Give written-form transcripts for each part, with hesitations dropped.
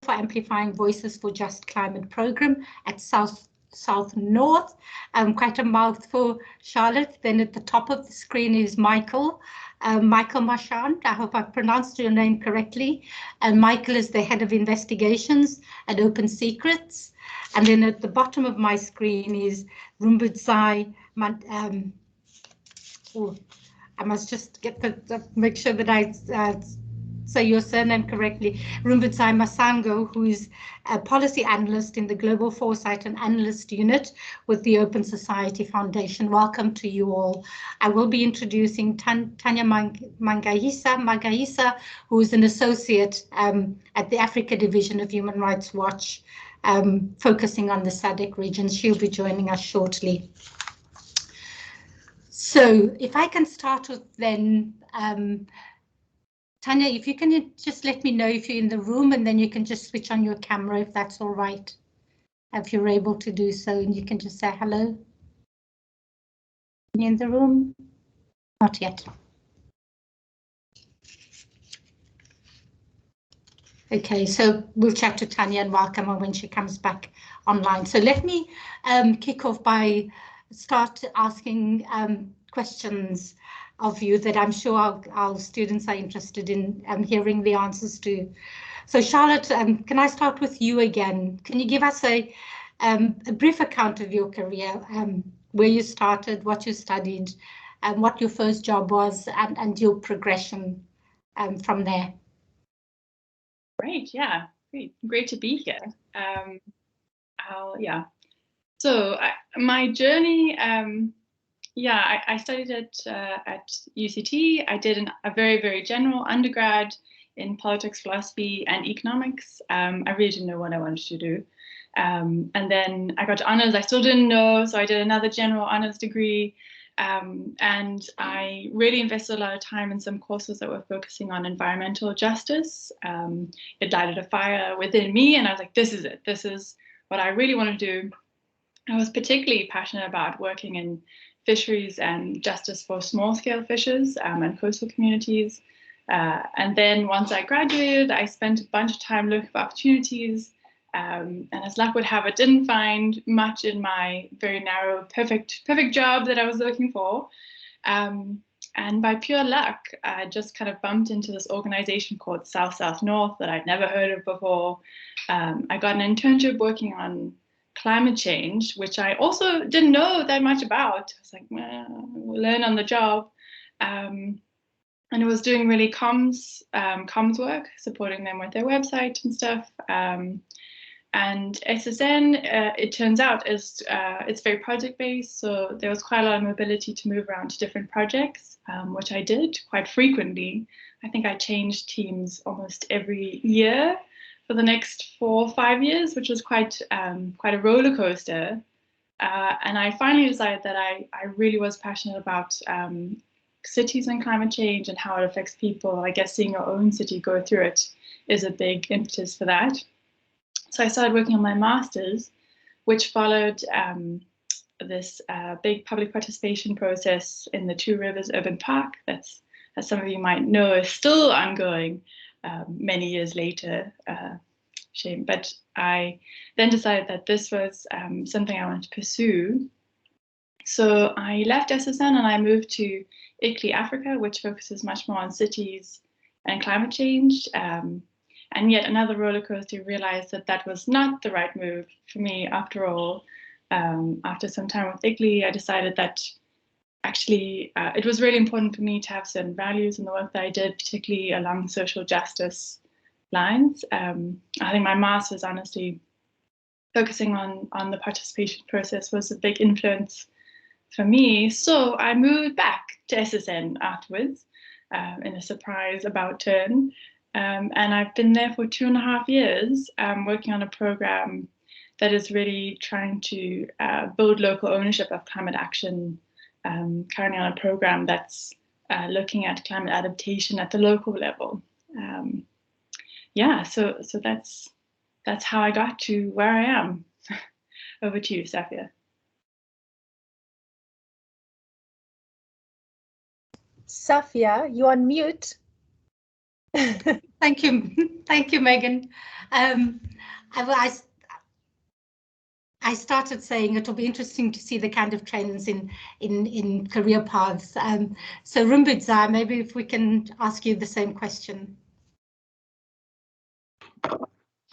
for Amplifying Voices for Just Climate program at South North. Quite a mouthful, Charlotte. Then at the top of the screen is Michael Marchant. I hope I've pronounced your name correctly. And Michael is the head of investigations at Open Secrets. And then at the bottom of my screen is Rumbidzai. I must just get make sure that I say your surname correctly. Rumbidzai Masango, who is a policy analyst in the Global Foresight and Analyst Unit with the Open Society Foundation. Welcome to you all. I will be introducing Tanya Magaisa, who is an associate at the Africa Division of Human Rights Watch, focusing on the SADC region. She'll be joining us shortly. So if I can start with then, Tanya, if you can just let me know if you're in the room, and then you can just switch on your camera if that's all right, if you're able to do so, and you can just say hello. You in the room? Not yet. Okay, so we'll chat to Tanya and welcome her when she comes back online. So let me kick off by start asking questions of you that I'm sure our students are interested in hearing the answers to. So Charlotte, can I start with you again? Can you give us a brief account of your career, where you started, what you studied, and what your first job was, and your progression from there? Great, yeah, great to be here. So my journey, I studied at UCT. I did a very general undergrad in politics, philosophy, and economics. I really didn't know what I wanted to do. And then I got to honors. I still didn't know, so I did another general honors degree. And I really invested a lot of time in some courses that were focusing on environmental justice. It lighted a fire within me, and I was like, this is it. This is what I really want to do. I was particularly passionate about working in fisheries and justice for small-scale fishers and coastal communities. And then once I graduated, I spent a bunch of time looking for opportunities. And as luck would have it, didn't find much in my very narrow, perfect job that I was looking for. And by pure luck, I just kind of bumped into this organization called South North that I'd never heard of before. I got an internship working on climate change, which I also didn't know that much about. I was like, well, we'll learn on the job. And it was doing really comms work, supporting them with their website and stuff. And SSN, it turns out, it's very project-based, so there was quite a lot of mobility to move around to different projects, which I did quite frequently. I think I changed teams almost every year for the next 4 or 5 years, which was quite a roller coaster. And I finally decided that I really was passionate about cities and climate change and how it affects people. I guess seeing your own city go through it is a big impetus for that. So I started working on my master's, which followed this big public participation process in the Two Rivers Urban Park. That's, as some of you might know, is still ongoing many years later. Shame. But I then decided that this was something I wanted to pursue. So I left SSN and I moved to ICLEI Africa, which focuses much more on cities and climate change. And yet another roller coaster, realized that that was not the right move for me after all. After some time with ICLEI, I decided that actually it was really important for me to have certain values in the work that I did, particularly along social justice lines. I think my master's, honestly, focusing on the participation process was a big influence for me. So I moved back to SSN afterwards in a surprise about turn. And I've been there for 2.5 years, working on a program that is really trying to build local ownership of climate action, currently on a program that's looking at climate adaptation at the local level. So that's how I got to where I am. Over to you, Safia. Safia, you're on mute. Thank you, Megan. I started saying it'll be interesting to see the kind of trends in career paths. So Rumbidzai, maybe if we can ask you the same question.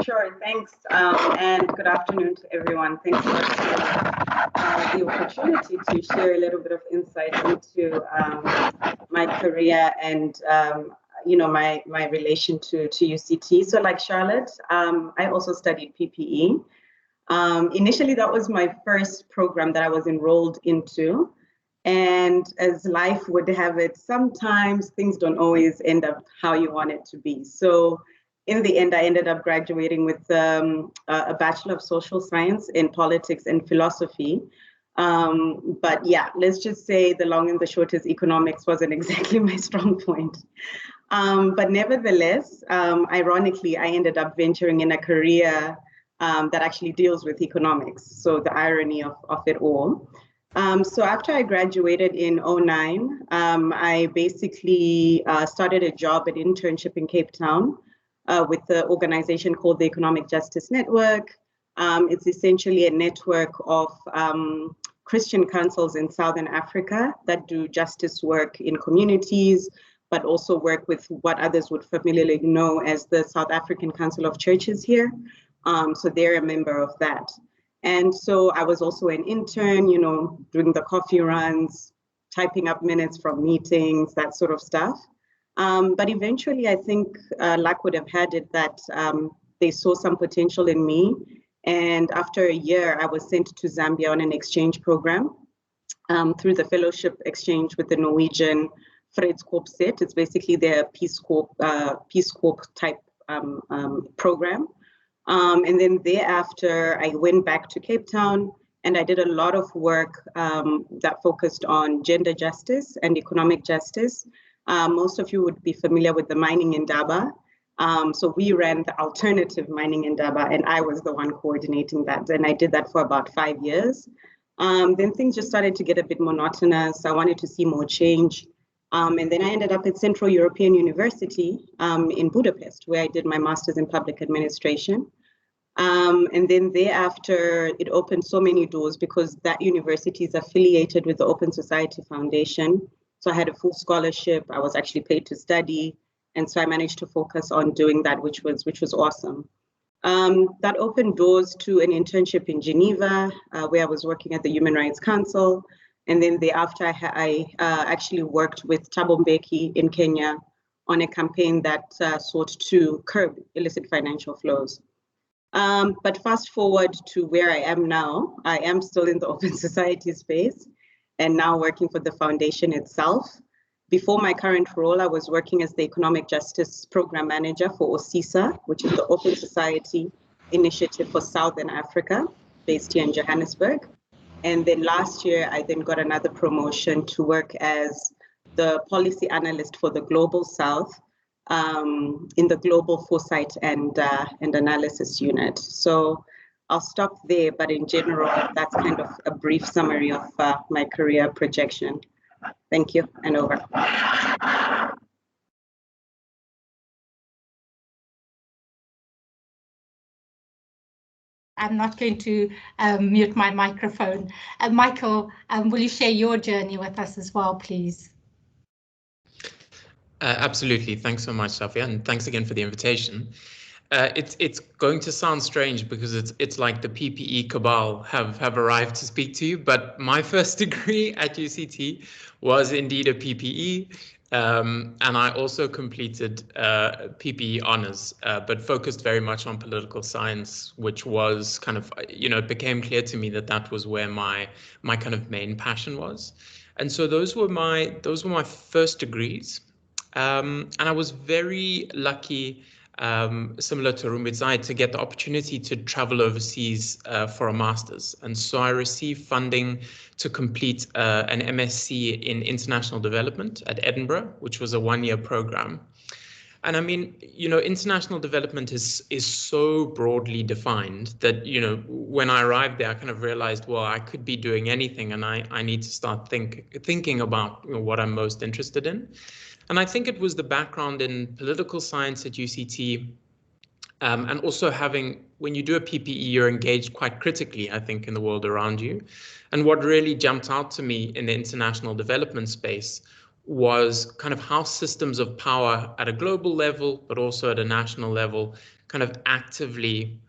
Sure, thanks, and good afternoon to everyone. Thanks for the opportunity to share a little bit of insight into my career and my relation to UCT. So like Charlotte, I also studied PPE. Initially, that was my first program that I was enrolled into. And as life would have it, sometimes things don't always end up how you want it to be. So in the end, I ended up graduating with a Bachelor of Social Science in Politics and Philosophy. But yeah, let's just say the long and the short is economics wasn't exactly my strong point. But nevertheless, ironically, I ended up venturing in a career that actually deals with economics. So the irony of it all. So after I graduated in 2009, I basically started a job, an internship in Cape Town with the organization called the Economic Justice Network. It's essentially a network of Christian councils in Southern Africa that do justice work in communities, but also work with what others would familiarly know as the South African Council of Churches here. So they're a member of that. And so I was also an intern, doing the coffee runs, typing up minutes from meetings, that sort of stuff. But eventually, I think luck would have had it that they saw some potential in me. And after a year, I was sent to Zambia on an exchange program through the fellowship exchange with the Norwegian Fredskorpset. It's basically their Peace Corps type program. And then thereafter, I went back to Cape Town and I did a lot of work that focused on gender justice and economic justice. Most of you would be familiar with the mining indaba. So we ran the alternative mining indaba and I was the one coordinating that. And I did that for about 5 years. Then things just started to get a bit monotonous. I wanted to see more change. And then I ended up at Central European University in Budapest, where I did my master's in public administration. And then thereafter, it opened so many doors because that university is affiliated with the Open Society Foundation. So I had a full scholarship. I was actually paid to study. And so I managed to focus on doing that, which was awesome. That opened doors to an internship in Geneva, where I was working at the Human Rights Council. And then thereafter, I actually worked with Thabo Mbeki in Kenya on a campaign that sought to curb illicit financial flows. But fast forward to where I am now, I am still in the open society space and now working for the foundation itself. Before my current role, I was working as the Economic Justice Program Manager for OSISA, which is the Open Society Initiative for Southern Africa, based here in Johannesburg. And then last year, I then got another promotion to work as the policy analyst for the Global South in the Global Foresight and Analysis Unit. So I'll stop there, but in general, that's kind of a brief summary of my career projection. Thank you, and over. I'm not going to mute my microphone. Michael, will you share your journey with us as well, please? Absolutely. Thanks so much, Safia, and thanks again for the invitation. It's going to sound strange because it's like the PPE cabal have arrived to speak to you, but my first degree at UCT was indeed a PPE, and I also completed PPE honors, but focused very much on political science, which was kind of, it became clear to me that was where my kind of main passion was. And so those were my first degrees. And I was very lucky, similar to Rumbidzai, to get the opportunity to travel overseas for a master's. And so I received funding to complete an MSc in international development at Edinburgh, which was a 1-year program. And I mean, international development is so broadly defined that, when I arrived there, I kind of realized, well, I could be doing anything, and I need to start thinking about what I'm most interested in. And I think it was the background in political science at UCT, and also having, when you do a PPE, you're engaged quite critically, I think, in the world around you. And what really jumped out to me in the international development space was kind of how systems of power at a global level, but also at a national level, kind of actively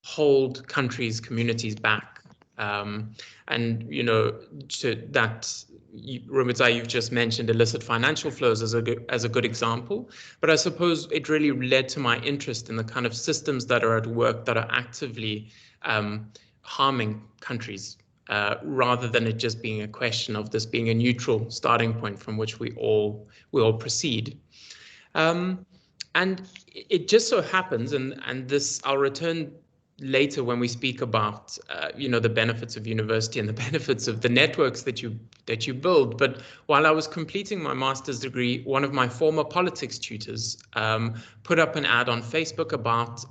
hold countries, communities back. And, you know, to that, Rumbidzai, you've just mentioned illicit financial flows as a good example, but I suppose it really led to my interest in the kind of systems that are at work that are actively harming countries, rather than it just being a question of this being a neutral starting point from which we all proceed. And it just so happens, and this I'll return later when we speak about you know, the benefits of university and the benefits of the networks that you build. But while I was completing my master's degree, one of my former politics tutors put up an ad on Facebook about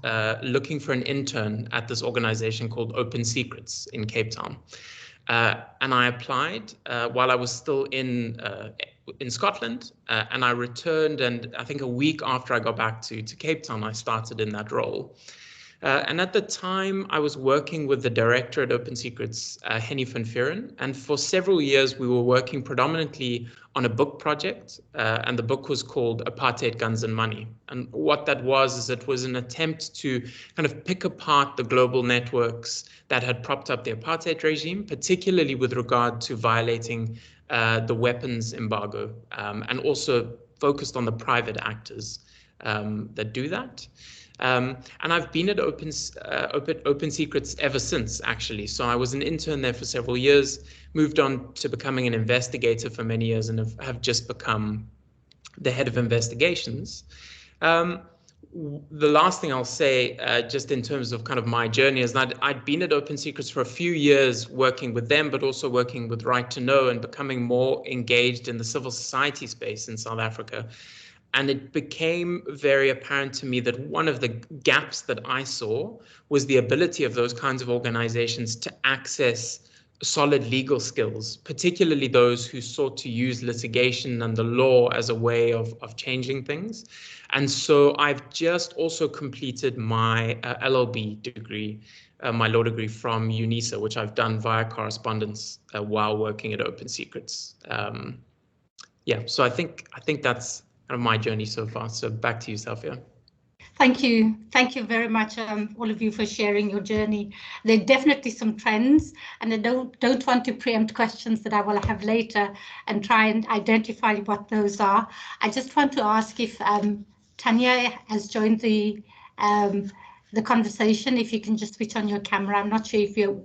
looking for an intern at this organization called Open Secrets in Cape Town. And I applied while I was still in Scotland, and I returned, and I think a week after I got back to Cape Town, I started in that role. And at the time, I was working with the director at Open Secrets, Henny van Vuren, and for several years, we were working predominantly on a book project, and the book was called Apartheid, Guns and Money. And what that was is it was an attempt to kind of pick apart the global networks that had propped up the apartheid regime, particularly with regard to violating the weapons embargo, and also focused on the private actors that do that. And I've been at Open Secrets ever since, actually. So I was an intern there for several years, moved on to becoming an investigator for many years, and have just become the head of investigations. The last thing I'll say, just in terms of kind of my journey, is that I'd been at Open Secrets for a few years working with them, but also working with Right to Know and becoming more engaged in the civil society space in South Africa. And it became very apparent to me that one of the gaps that I saw was the ability of those kinds of organizations to access solid legal skills, particularly those who sought to use litigation and the law as a way of changing things. And so I've just also completed my LLB degree, my law degree from UNISA, which I've done via correspondence while working at Open Secrets. Yeah, so I think that's of my journey so far. So back to you, Safia. Thank you very much, all of you, for sharing your journey. There are definitely some trends, and I don't want to preempt questions that I will have later and try and identify what those are. I just want to ask if Tanya has joined the conversation. If you can just switch on your camera. I'm not sure if you're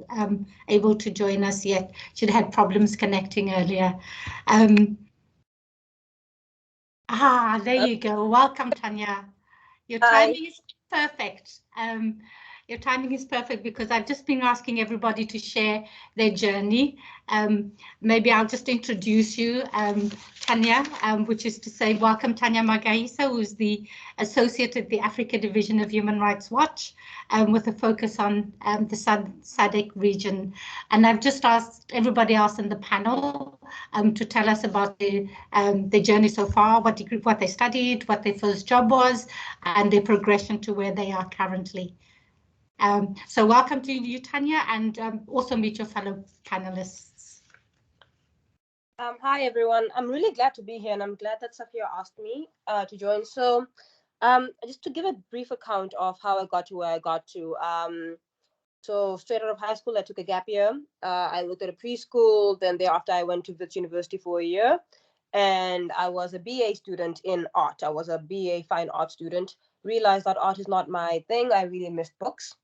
able to join us yet. She'd had problems connecting earlier. There you go. Welcome, Tanya. Your timing is perfect. Your timing is perfect because I've just been asking everybody to share their journey. Maybe I'll just introduce you, Tanya, which is to say welcome Tanya Magaisa, who's the Associate at the Africa Division of Human Rights Watch, with a focus on the SADC region. And I've just asked everybody else in the panel to tell us about their journey so far, what they studied, what their first job was, and their progression to where they are currently. So welcome to you, Tanya, and also meet your fellow panelists. Hi, everyone. I'm really glad to be here, and I'm glad that Safia asked me to join. So just to give a brief account of how I got to where I got to. So straight out of high school, I took a gap year. I looked at a preschool. Then thereafter, I went to Wits University for a year. And I was a BA student in art. I was a BA fine art student. Realized that art is not my thing. I really missed books.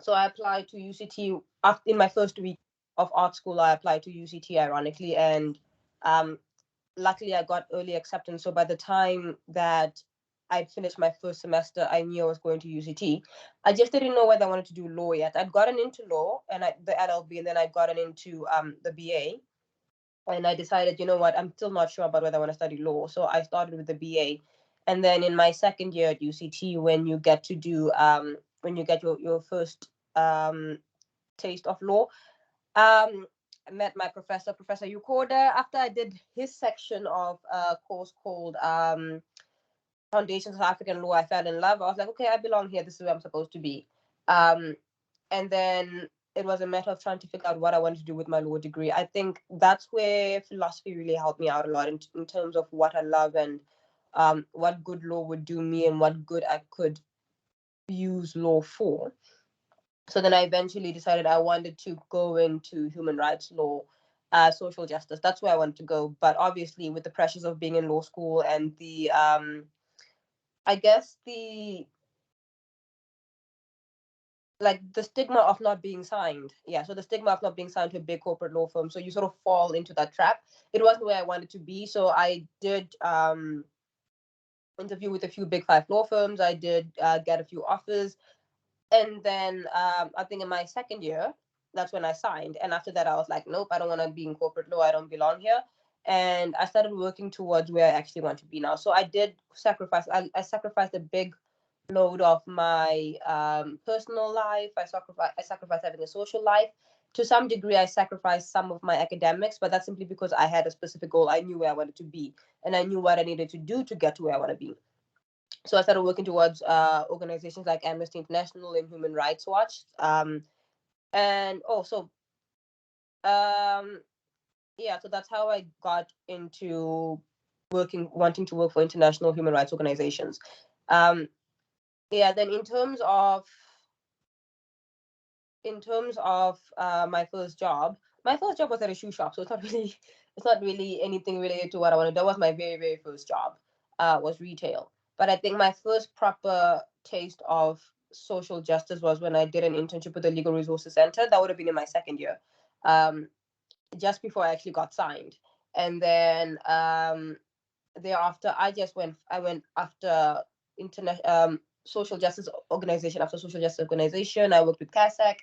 So I applied to UCT in my first week of art school. I applied to UCT, ironically, and luckily I got early acceptance. So by the time that I'd finished my first semester, I knew I was going to UCT. I just didn't know whether I wanted to do law yet. I'd gotten into law and the LLB, and then I'd gotten into the BA. And I decided, you know what, I'm still not sure about whether I want to study law. So I started with the BA. And then in my second year at UCT, when you get to do, when you get your first taste of law, met my professor, Professor Yukoda, after I did his section of a course called Foundations of African Law. I fell in love. I was like, okay, I belong here. This is where I'm supposed to be. And then it was a matter of trying to figure out what I wanted to do with my law degree. I think that's where philosophy really helped me out a lot in terms of what I love and what good law would do me and what good I could use law for. So then I eventually decided I wanted to go into human rights law, social justice. That's where I wanted to go. But obviously, with the pressures of being in law school and the, I guess the stigma of not being signed. Yeah, so the stigma of not being signed to a big corporate law firm. So you sort of fall into that trap. It wasn't where I wanted to be. So I did interview with a few big 5 law firms. I did get a few offers. And then I think in my second year, that's when I signed. And after that, I was like, nope, I don't want to be in corporate law. I don't belong here. And I started working towards where I actually want to be now. So I did sacrifice. I sacrificed a big load of my personal life. I sacrificed having a social life. To some degree, I sacrificed some of my academics, but that's simply because I had a specific goal. I knew where I wanted to be, and I knew what I needed to do to get to where I want to be. So I started working towards organizations like Amnesty International and Human Rights Watch. And also, yeah, so that's how I got into wanting to work for international human rights organizations. Yeah, then in terms of my first job was at a shoe shop, so it's not really anything related to what I wanted. That was my very, very first job, was retail. But I think my first proper taste of social justice was when I did an internship with the Legal Resources Center. That would have been in my second year, just before I actually got signed. And then thereafter, I went after social justice organization after social justice organization. I worked with CASAC.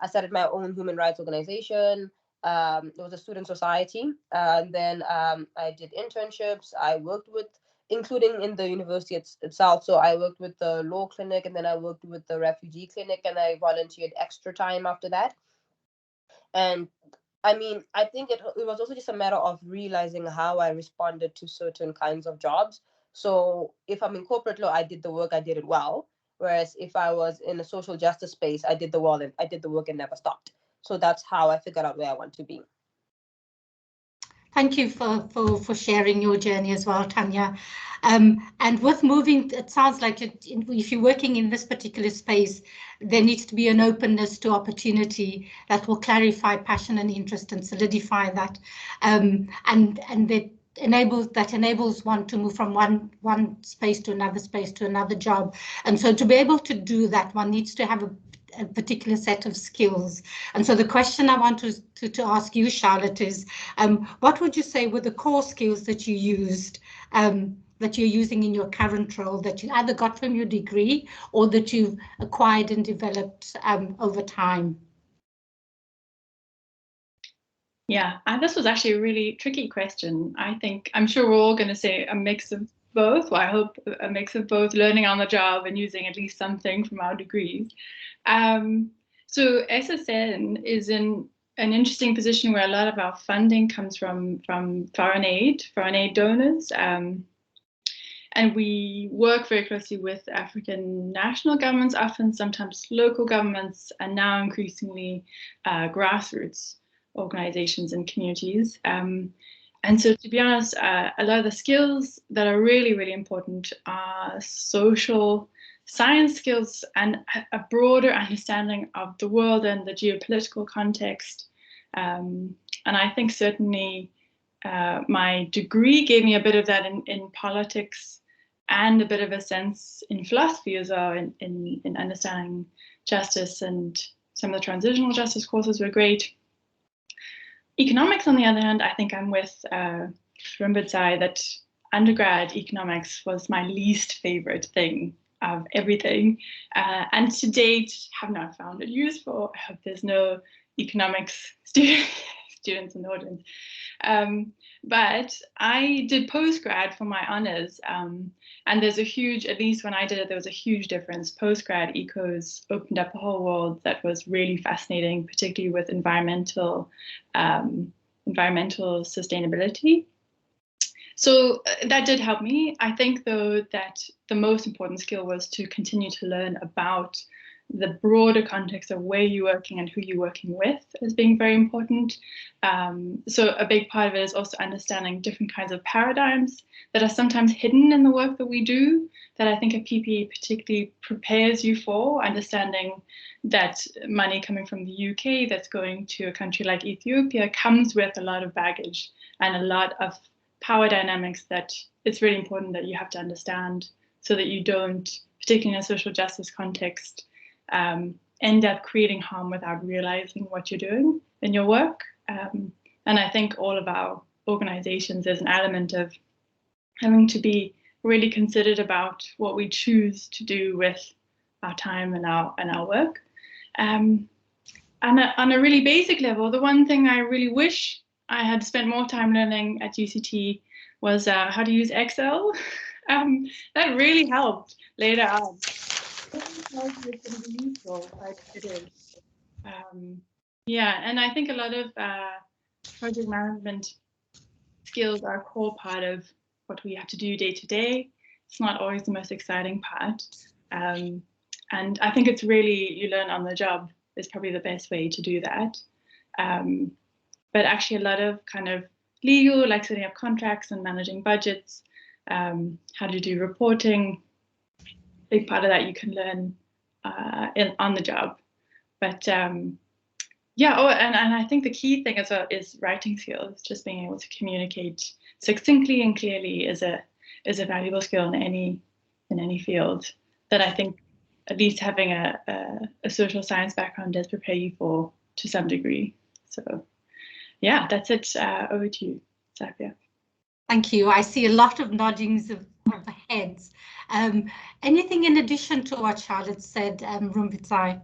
I started my own human rights organization. It was a student society. And then I did internships. I worked with, including in the university itself. So I worked with the law clinic, and then I worked with the refugee clinic, and I volunteered extra time after that. And I mean, I think it was also just a matter of realizing how I responded to certain kinds of jobs. So if I'm in corporate law, I did the work, I did it well. Whereas if I was in a social justice space, I did the work and never stopped. So that's how I figured out where I want to be. Thank you for sharing your journey as well, Tanya. And with moving, it sounds like if you're working in this particular space, there needs to be an openness to opportunity that will clarify passion and interest and solidify that, and that enables one to move from one space to another space to another job. And so to be able to do that, one needs to have a particular set of skills. And so the question I want to ask you, Charlotte, is what would you say were the core skills that you used, that you're using in your current role, that you either got from your degree or that you've acquired and developed over time? Yeah, this was actually a really tricky question. I'm sure we're all going to say a mix of both. Well, I hope a mix of both, learning on the job and using at least something from our degrees. So SSN is in an interesting position where a lot of our funding comes from foreign aid donors. And we work very closely with African national governments, often sometimes local governments, and now increasingly grassroots organizations and communities. And so, to be honest, a lot of the skills that are really, really important are social science skills and a broader understanding of the world and the geopolitical context. And I think certainly my degree gave me a bit of that in politics and a bit of a sense in philosophy as well, in understanding justice, and some of the transitional justice courses were great. Economics, on the other hand, I think I'm with Rumbidzai that undergrad economics was my least favorite thing of everything, and to date have not found it useful. I hope there's no economics students students in the audience. But I did postgrad for my honors, and there's a huge, at least when I did it, there was a huge difference. Postgrad ecos opened up a whole world that was really fascinating, particularly with environmental sustainability. So that did help me. I think, though, that the most important skill was to continue to learn about the broader context of where you're working and who you're working with as being very important. So a big part of it is also understanding different kinds of paradigms that are sometimes hidden in the work that we do, that I think a PPE particularly prepares you for, understanding that money coming from the UK that's going to a country like Ethiopia comes with a lot of baggage and a lot of power dynamics that it's really important that you have to understand, so that you don't, particularly in a social justice context, end up creating harm without realizing what you're doing in your work. And I think all of our organizations, there's an element of having to be really considered about what we choose to do with our time and our work. And on a really basic level, the one thing I really wish I had spent more time learning at UCT was how to use Excel. That really helped later on. It's going to be useful, but it is. Yeah, and I think a lot of project management skills are a core part of what we have to do day to day. It's not always the most exciting part. And I think it's really, you learn on the job is probably the best way to do that. But actually a lot of kind of legal, like setting up contracts and managing budgets, how to do reporting, big part of that you can learn on the job. But yeah, and I think the key thing as well is writing skills. Just being able to communicate succinctly and clearly is a valuable skill in any field that I think at least having a social science background does prepare you for to some degree. So yeah, that's it. Over to you, Safia. Thank you. I see a lot of noddings of heads. Anything in addition to what Charlotte said, Rumbidzai?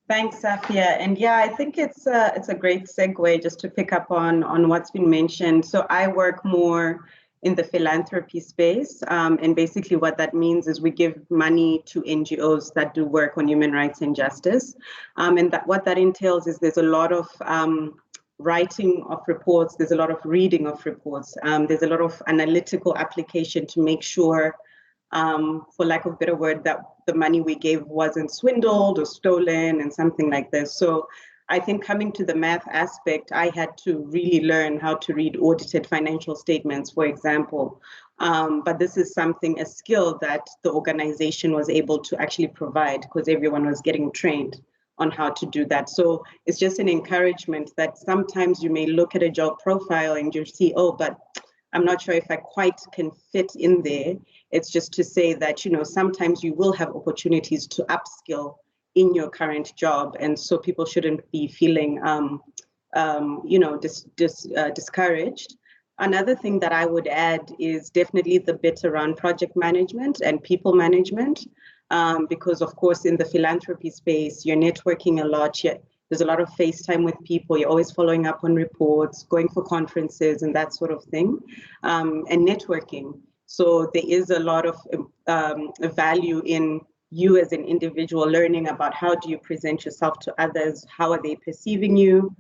Thanks, Safia. And yeah, I think it's a great segue just to pick up on what's been mentioned. So I work more in the philanthropy space, and basically what that means is we give money to NGOs that do work on human rights and justice. And what that entails is there's a lot of writing of reports, there's a lot of reading of reports, there's a lot of analytical application to make sure, for lack of a better word, that the money we gave wasn't swindled or stolen and something like this. So I think coming to the math aspect, I had to really learn how to read audited financial statements, for example. But this is a skill that the organization was able to actually provide because everyone was getting trained on how to do that. So it's just an encouragement that sometimes you may look at a job profile and you see, oh, but I'm not sure if I quite can fit in there. It's just to say that, you know, sometimes you will have opportunities to upskill in your current job. And so people shouldn't be feeling, you know, discouraged. Another thing that I would add is definitely the bit around project management and people management. Because of course, in the philanthropy space, you're networking a lot. There's a lot of FaceTime with people. You're always following up on reports, going for conferences and that sort of thing, and networking. So there is a lot of value in you as an individual learning about how do you present yourself to others, how are they perceiving you,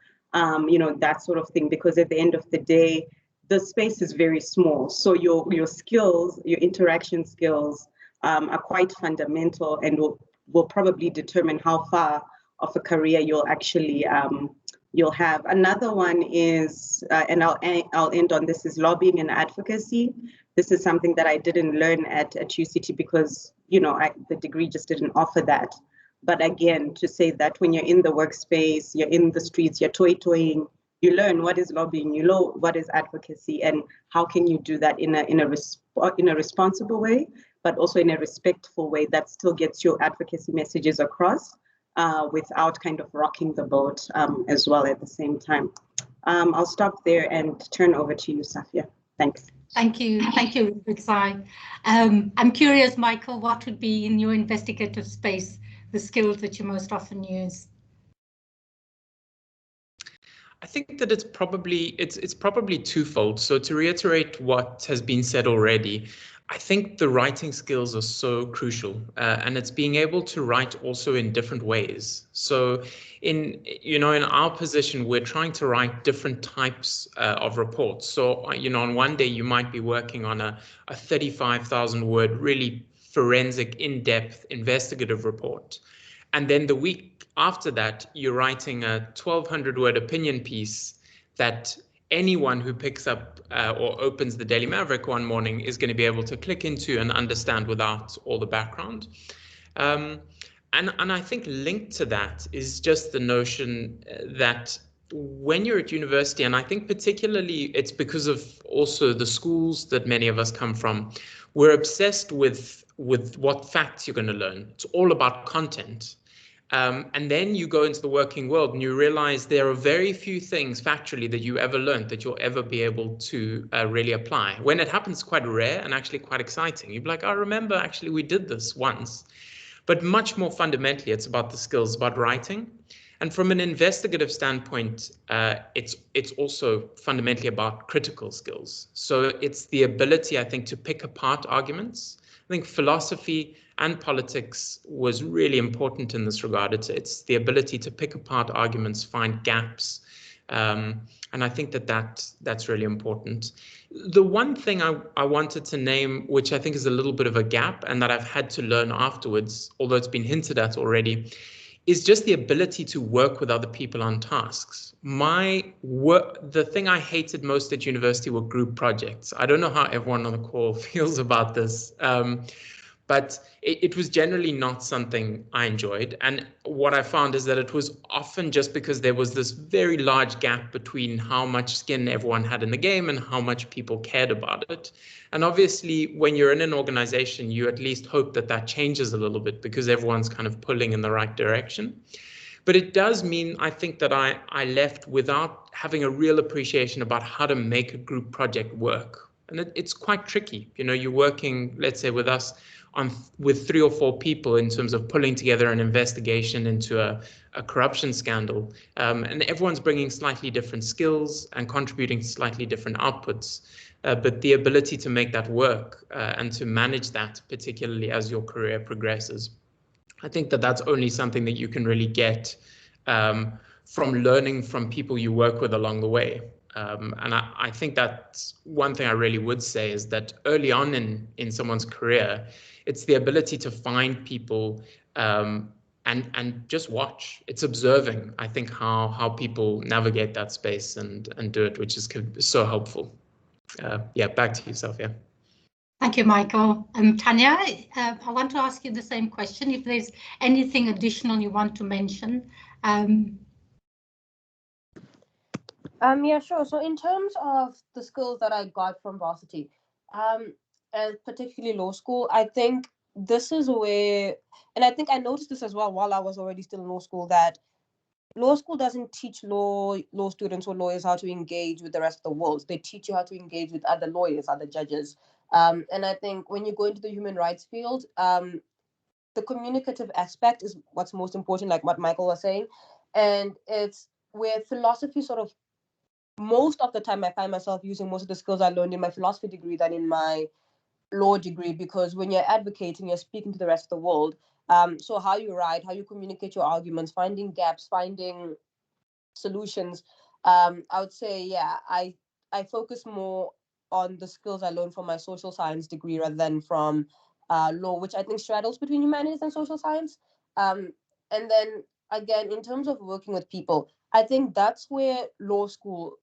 you know, that sort of thing. Because at the end of the day, the space is very small. So your skills, your interaction skills are quite fundamental and will probably determine how far of a career you'll actually you'll have. Another one is, and I'll end on this, is lobbying and advocacy. This is something that I didn't learn at UCT because, you know, the degree just didn't offer that. But again, to say that when you're in the workspace, you're in the streets, you're toying, you learn what is lobbying, you know what is advocacy, and how can you do that in a responsible way, but also in a respectful way that still gets your advocacy messages across without kind of rocking the boat as well at the same time. I'll stop there and turn over to you, Safia. Thanks. Thank you, Rumbidzai. I'm curious, Michael, what would be in your investigative space the skills that you most often use? I think that it's probably twofold. So to reiterate what has been said already, I think the writing skills are so crucial, and it's being able to write also in different ways. So in our position, we're trying to write different types of reports. So, on one day you might be working on a 35,000 word, really forensic, in-depth investigative report. And then the week after that, you're writing a 1,200 word opinion piece that anyone who picks up or opens the Daily Maverick one morning is going to be able to click into and understand without all the background. And I think linked to that is just the notion that when you're at university, and I think particularly it's because of also the schools that many of us come from, we're obsessed with what facts you're going to learn. It's all about content. And then you go into the working world and you realize there are very few things factually that you ever learned that you'll ever be able to really apply. When it happens, quite rare and actually quite exciting. You'd be like, I remember actually we did this once. But much more fundamentally, it's about the skills, about writing. And from an investigative standpoint, it's also fundamentally about critical skills. So it's the ability, I think, to pick apart arguments. I think philosophy and politics was really important in this regard. It's the ability to pick apart arguments, find gaps. And I think that's really important. The one thing I wanted to name, which I think is a little bit of a gap and that I've had to learn afterwards, although it's been hinted at already, is just the ability to work with other people on tasks. The thing I hated most at university were group projects. I don't know how everyone on the call feels about this, but it was generally not something I enjoyed. And what I found is that it was often just because there was this very large gap between how much skin everyone had in the game and how much people cared about it. And obviously, when you're in an organization, you at least hope that that changes a little bit because everyone's kind of pulling in the right direction. But it does mean, I think, that I left without having a real appreciation about how to make a group project work. And it's quite tricky. You're working, let's say, with us with 3 or 4 people in terms of pulling together an investigation into a corruption scandal. And everyone's bringing slightly different skills and contributing slightly different outputs. But the ability to make that work and to manage that, particularly as your career progresses, I think that's only something that you can really get from learning from people you work with along the way. And I think that's one thing I really would say is that early on in someone's career, it's the ability to find people and just watch. It's observing, I think, how people navigate that space and do it, which is so helpful. Yeah, back to you, Sophia. Thank you, Michael. Tanya, I want to ask you the same question. If there's anything additional you want to mention. Yeah, sure. So in terms of the skills that I got from varsity, and particularly law school, I think this is where, and I think I noticed this as well while I was already still in law school, that law school doesn't teach law students or lawyers how to engage with the rest of the world. They teach you how to engage with other lawyers, other judges. And I think when you go into the human rights field, the communicative aspect is what's most important, like what Michael was saying. And it's where philosophy sort of, most of the time I find myself using most of the skills I learned in my philosophy degree than in my law degree, because when you're advocating, you're speaking to the rest of the world. So how you write, how you communicate your arguments, finding gaps, finding solutions. I would say, yeah, I focus more on the skills I learned from my social science degree rather than from law, which I think straddles between humanities and social science. And then again, in terms of working with people, I think that's where law school,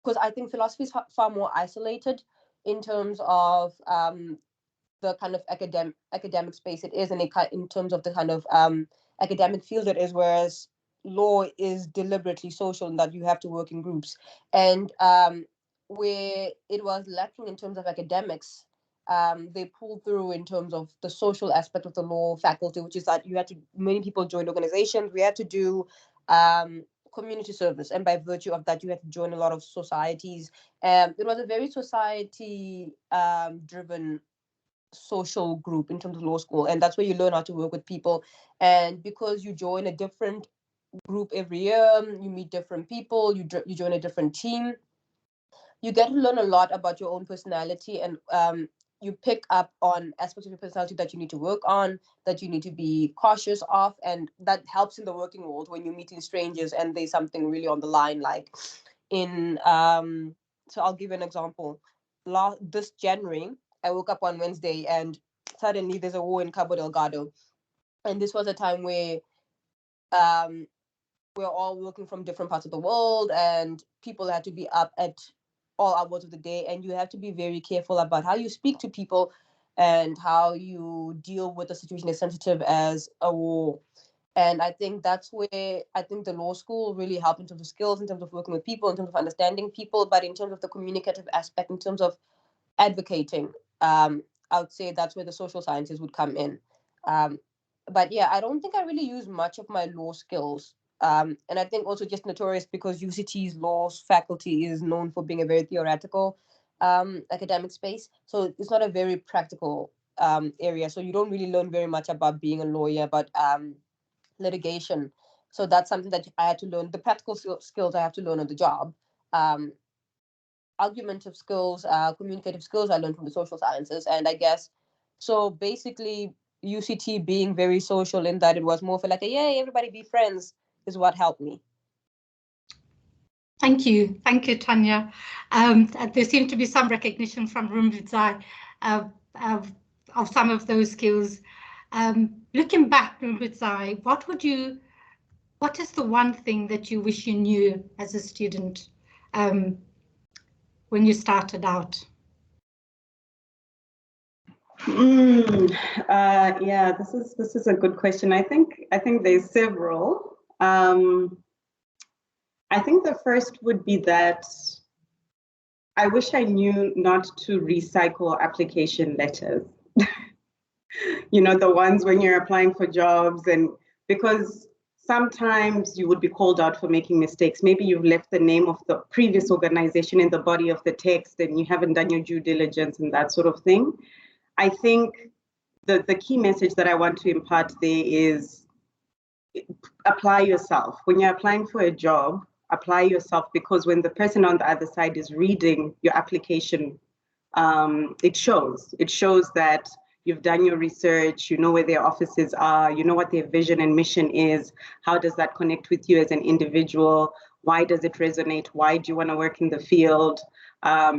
because I think philosophy is far more isolated in terms of the kind of academic space it is, and in terms of the kind of academic field it is, whereas law is deliberately social in that you have to work in groups. And where it was lacking in terms of academics, they pulled through in terms of the social aspect of the law faculty, which is that many people joined organizations. We had to do community service, and by virtue of that you had to join a lot of societies. It was a very society driven social group in terms of law school, and that's where you learn how to work with people. And because you join a different group every year. You meet different people. You join a different team. You get to learn a lot about your own personality, and you pick up on aspects of your personality that you need to work on, that you need to be cautious of, and that helps in the working world when you're meeting strangers and there's something really on the line. Like in so I'll give you an example. This January, I woke up on Wednesday and suddenly there's a war in Cabo Delgado, and this was a time where we're all working from different parts of the world, and people had to be up at all hours of the day, and you have to be very careful about how you speak to people and how you deal with a situation as sensitive as a war. And I think that's where I think the law school really helped in terms of skills, in terms of working with people, in terms of understanding people, but in terms of the communicative aspect, in terms of advocating, I would say that's where the social sciences would come in. But yeah, I don't think I really use much of my law skills. And I think also just notorious because UCT's law faculty is known for being a very theoretical academic space. So it's not a very practical area. So you don't really learn very much about being a lawyer, but litigation. So that's something that I had to learn. The practical skills I have to learn on the job. Argumentative skills, communicative skills I learned from the social sciences. And I guess, so basically UCT being very social in that it was more for like a, yay, everybody be friends is what helped me. Thank you, Tanya. There seemed to be some recognition from Rumbidzai of some of those skills. Looking back, Rumbidzai, what is the one thing that you wish you knew as a student when you started out? Yeah, this is a good question. I think there's several. I think the first would be that I wish I knew not to recycle application letters. You know, the ones when you're applying for jobs, and because sometimes you would be called out for making mistakes. Maybe you've left the name of the previous organization in the body of the text and you haven't done your due diligence and that sort of thing. I think the key message that I want to impart there is apply yourself. When you're applying for a job, apply yourself, because when the person on the other side is reading your application, it shows that you've done your research, you know where their offices are, you know what their vision and mission is, how does that connect with you as an individual, why does it resonate, why do you want to work in the field,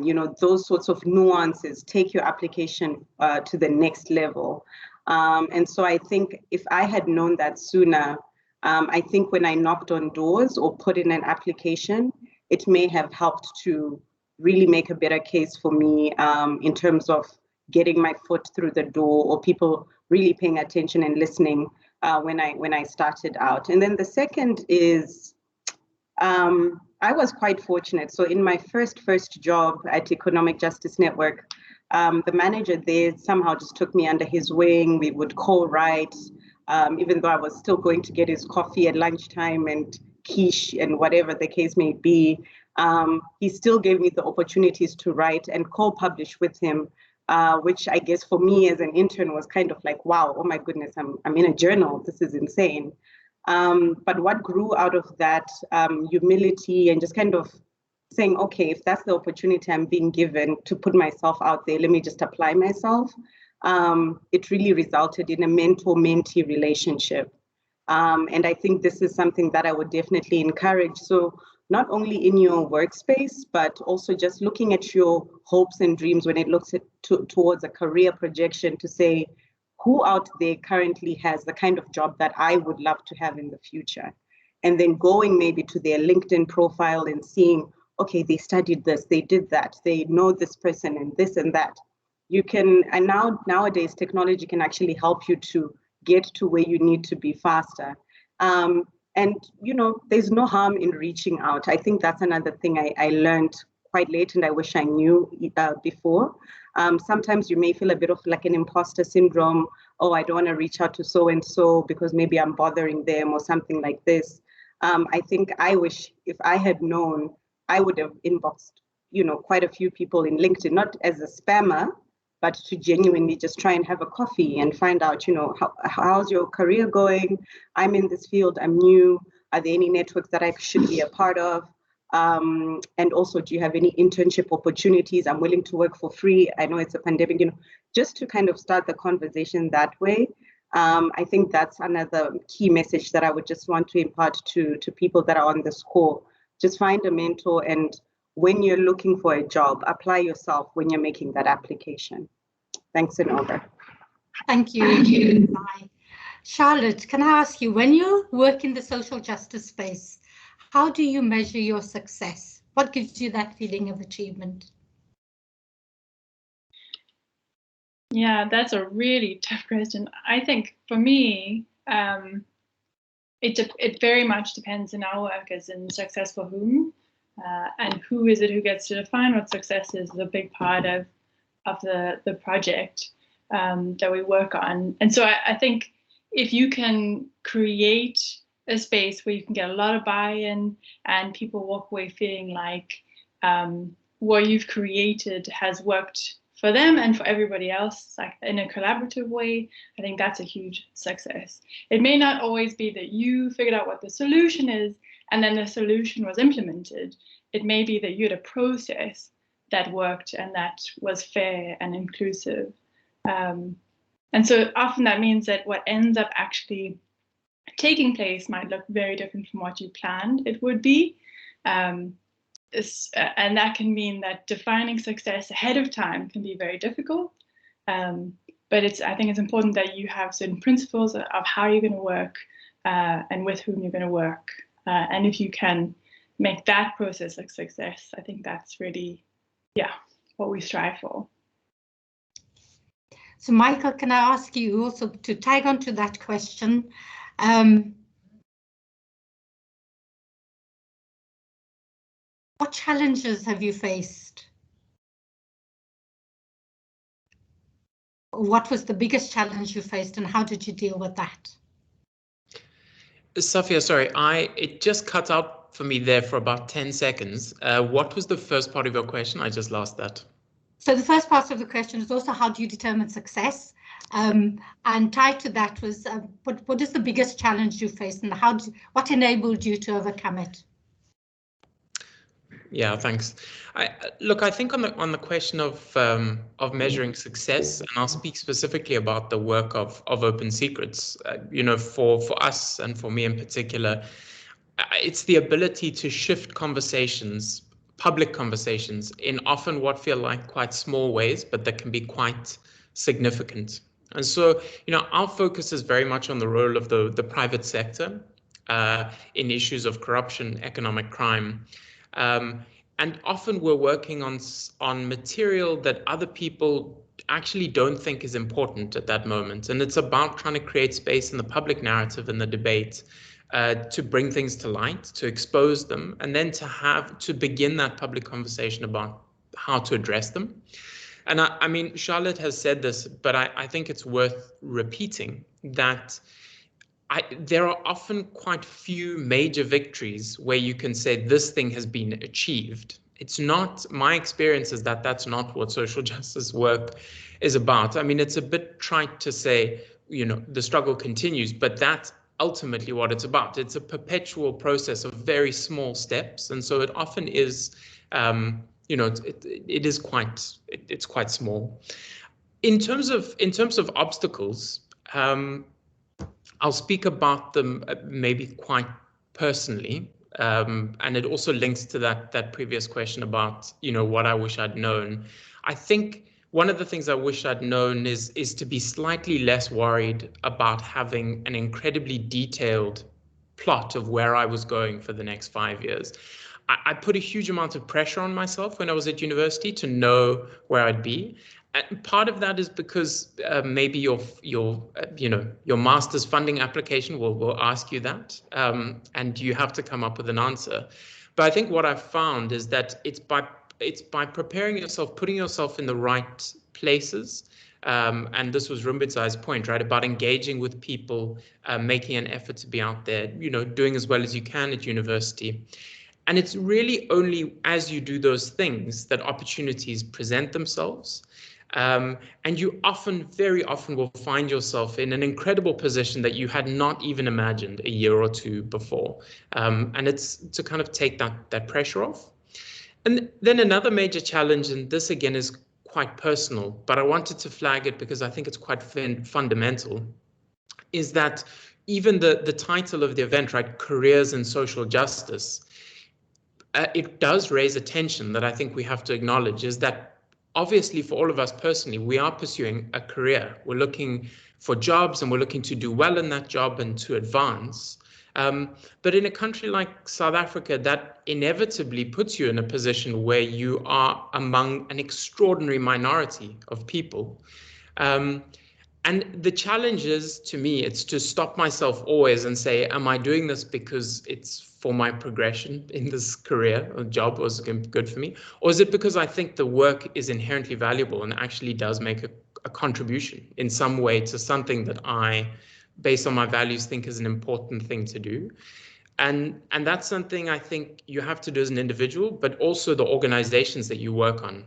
you know, those sorts of nuances take your application to the next level. And so I think if I had known that sooner, I think when I knocked on doors or put in an application, it may have helped to really make a better case for me in terms of getting my foot through the door, or people really paying attention and listening when I started out. And then the second is, I was quite fortunate. So in my first job at Economic Justice Network, the manager there somehow just took me under his wing. We would co-write, even though I was still going to get his coffee at lunchtime and quiche and whatever the case may be. He still gave me the opportunities to write and co-publish with him, which I guess for me as an intern was kind of like, wow, oh my goodness, I'm in a journal. This is insane. But what grew out of that humility and just kind of saying, okay, if that's the opportunity I'm being given to put myself out there, let me just apply myself. It really resulted in a mentor-mentee relationship. And I think this is something that I would definitely encourage. So not only in your workspace, but also just looking at your hopes and dreams when it looks towards a career projection, to say, who out there currently has the kind of job that I would love to have in the future? And then going maybe to their LinkedIn profile and seeing, okay, they studied this, they did that, they know this person and this and that. You can, and nowadays technology can actually help you to get to where you need to be faster. And, you know, there's no harm in reaching out. I think that's another thing I learned quite late, and I wish I knew before. Sometimes you may feel a bit of like an imposter syndrome. Oh, I don't want to reach out to so-and-so because maybe I'm bothering them or something like this. I think I wish if I had known, I would have inboxed, you know, quite a few people in LinkedIn, not as a spammer, but to genuinely just try and have a coffee and find out, you know, how's your career going? I'm in this field, I'm new. Are there any networks that I should be a part of? And also, do you have any internship opportunities? I'm willing to work for free. I know it's a pandemic, just to kind of start the conversation that way. I think that's another key message that I would just want to impart to people that are on this call. Just find a mentor, and when you're looking for a job, apply yourself when you're making that application. Thanks, and over. Thank you. Bye. Charlotte, can I ask you, when you work in the social justice space, how do you measure your success? What gives you that feeling of achievement? Yeah, that's a really tough question. I think for me, it very much depends in our work as in success for whom, and who is it who gets to define what success is a big part of the project that we work on. And so I think if you can create a space where you can get a lot of buy-in and people walk away feeling like what you've created has worked for them and for everybody else, like in a collaborative way, I think that's a huge success. It may not always be that you figured out what the solution is and then the solution was implemented. It may be that you had a process that worked and that was fair and inclusive. And so often that means that what ends up actually taking place might look very different from what you planned it would be. And that can mean that defining success ahead of time can be very difficult. But I think it's important that you have certain principles of how you're going to work and with whom you're going to work. And if you can make that process a success, I think that's really, what we strive for. So Michael, can I ask you also to tag on to that question? What challenges have you faced? What was the biggest challenge you faced and how did you deal with that? Safia, sorry, it just cut out for me there for about 10 seconds. What was the first part of your question? I just lost that. So the first part of the question is also how do you determine success? And tied to that was what is the biggest challenge you faced and what enabled you to overcome it? Yeah, thanks. I think on the question of measuring success, and I'll speak specifically about the work of Open Secrets. For us and for me in particular, it's the ability to shift conversations, public conversations, in often what feel like quite small ways, but that can be quite significant. And so, our focus is very much on the role of the private sector in issues of corruption, economic crime. And often we're working on material that other people actually don't think is important at that moment. And it's about trying to create space in the public narrative and the debate to bring things to light, to expose them, and then to begin that public conversation about how to address them. And I mean, Charlotte has said this, but I think it's worth repeating that there are often quite few major victories where you can say this thing has been achieved. It's not, my experience is that that's not what social justice work is about. I mean, it's a bit trite to say, the struggle continues, but that's ultimately what it's about. It's a perpetual process of very small steps. And so it often is, it's quite small. In terms of obstacles, I'll speak about them maybe quite personally, and it also links to that previous question about what I wish I'd known. I think one of the things I wish I'd known is to be slightly less worried about having an incredibly detailed plot of where I was going for the next 5 years. I put a huge amount of pressure on myself when I was at university to know where I'd be. And part of that is because maybe your master's funding application will ask you that, and you have to come up with an answer. But I think what I've found is that it's by preparing yourself, putting yourself in the right places, and this was Rumbidzai's point, right, about engaging with people, making an effort to be out there, doing as well as you can at university. And it's really only as you do those things that opportunities present themselves. And you very often will find yourself in an incredible position that you had not even imagined a year or two before. And it's to kind of take that pressure off. And then another major challenge, and this again is quite personal, but I wanted to flag it because I think it's quite fundamental, is that even the title of the event, right, Careers in Social Justice, it does raise a tension that I think we have to acknowledge, is that obviously for all of us personally, we are pursuing a career. We're looking for jobs and we're looking to do well in that job and to advance. But in a country like South Africa, that inevitably puts you in a position where you are among an extraordinary minority of people. And the challenge is, to me, it's to stop myself always and say, am I doing this because it's for my progression in this career or job was good for me? Or is it because I think the work is inherently valuable and actually does make a contribution in some way to something that I, based on my values, think is an important thing to do? And that's something I think you have to do as an individual, but also the organizations that you work on.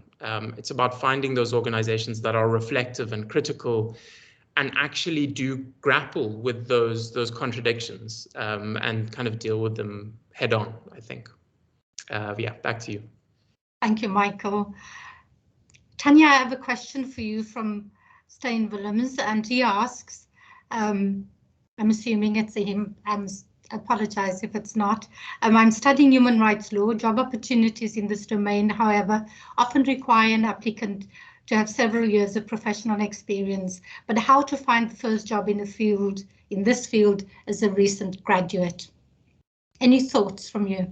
It's about finding those organizations that are reflective and critical and actually do grapple with those contradictions and kind of deal with them head on, I think. Yeah, back to you. Thank you, Michael. Tanya, I have a question for you from Stein Willems, and he asks, I'm assuming it's him, I apologize if it's not. I'm studying human rights law. Job opportunities in this domain, however, often require an applicant to have several years of professional experience, but how to find the first job in this field as a recent graduate? Any thoughts from you?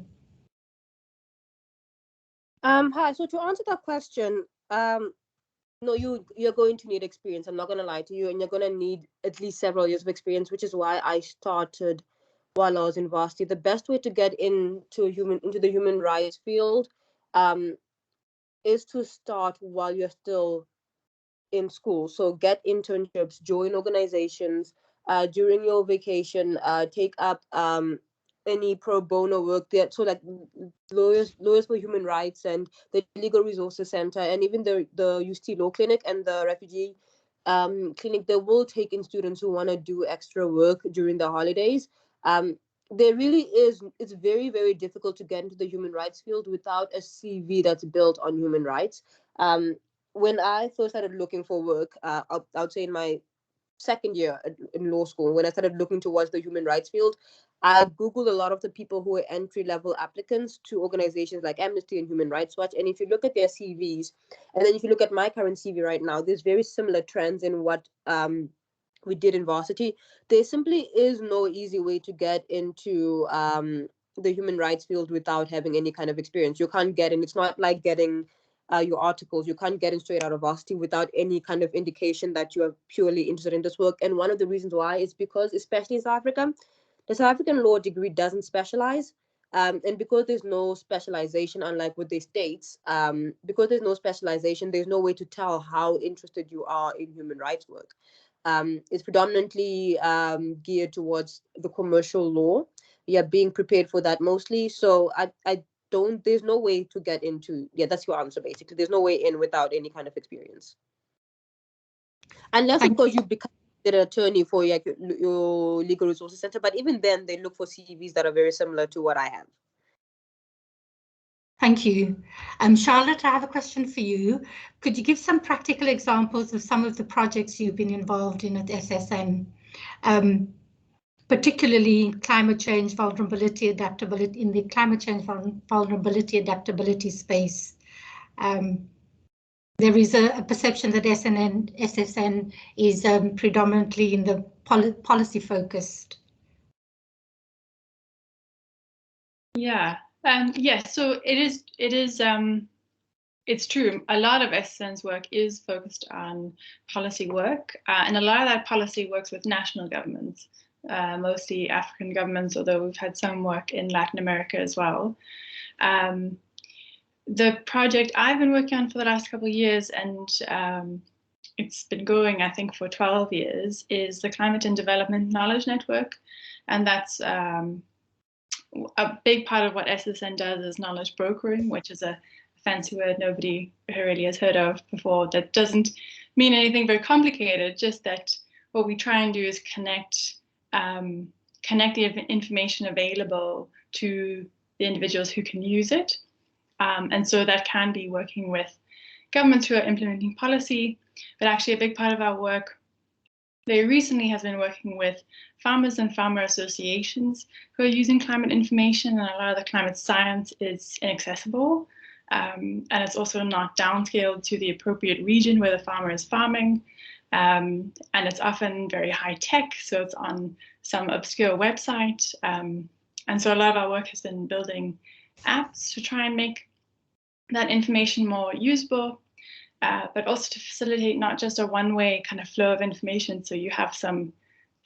Hi, so to answer that question, no, you're going to need experience. I'm not going to lie to you, and you're going to need at least several years of experience, which is why I started while I was in varsity. The best way to get into the human rights field is to start while you're still in school. So get internships, join organizations, during your vacation, take up any pro bono work there. So like lawyers for human rights and the Legal Resources Center and even the UCT Law Clinic and the Refugee Clinic, they will take in students who want to do extra work during the holidays. There really is, it's very, very difficult to get into the human rights field without a CV that's built on human rights. When I first started looking for work, I would say in my second year in law school, when I started looking towards the human rights field, I Googled a lot of the people who were entry-level applicants to organizations like Amnesty and Human Rights Watch. And if you look at their CVs, and then if you look at my current CV right now, there's very similar trends in what we did in varsity. There simply is no easy way to get into the human rights field without having any kind of experience. You can't get in. It's not like getting your articles. You can't get in straight out of varsity without any kind of indication that you are purely interested in this work. And one of the reasons why is because, especially in South Africa, the South African law degree doesn't specialize. And because there's no specialization, unlike with the States, because there's no specialization, there's no way to tell how interested you are in human rights work. It's predominantly geared towards the commercial law. Yeah, being prepared for that mostly. So there's no way to get into, that's your answer basically. There's no way in without any kind of experience. Unless, of course, you become an attorney for your Legal Resources Center, but even then they look for CVs that are very similar to what I have. Thank you. Charlotte, I have a question for you. Could you give some practical examples of some of the projects you've been involved in at SSN? Particularly climate change, vulnerability, adaptability, in the climate change, vulnerability, adaptability space. There is a perception that SSN is predominantly in the policy focused. Yeah, yes, so it's true. A lot of SSN's work is focused on policy work, and a lot of that policy works with national governments. Mostly African governments, although we've had some work in Latin America as well. The project I've been working on for the last couple of years, and it's been going, I think, for 12 years, is the Climate and Development Knowledge Network. And that's a big part of what SSN does is knowledge brokering, which is a fancy word nobody really has heard of before. That doesn't mean anything very complicated, just that what we try and do is connect the information available to the individuals who can use it. And so that can be working with governments who are implementing policy, but actually a big part of our work very recently has been working with farmers and farmer associations who are using climate information, and a lot of the climate science is inaccessible. And it's also not downscaled to the appropriate region where the farmer is farming. And it's often very high tech, so it's on some obscure website. And so a lot of our work has been building apps to try and make that information more usable, but also to facilitate not just a one-way kind of flow of information. So you have some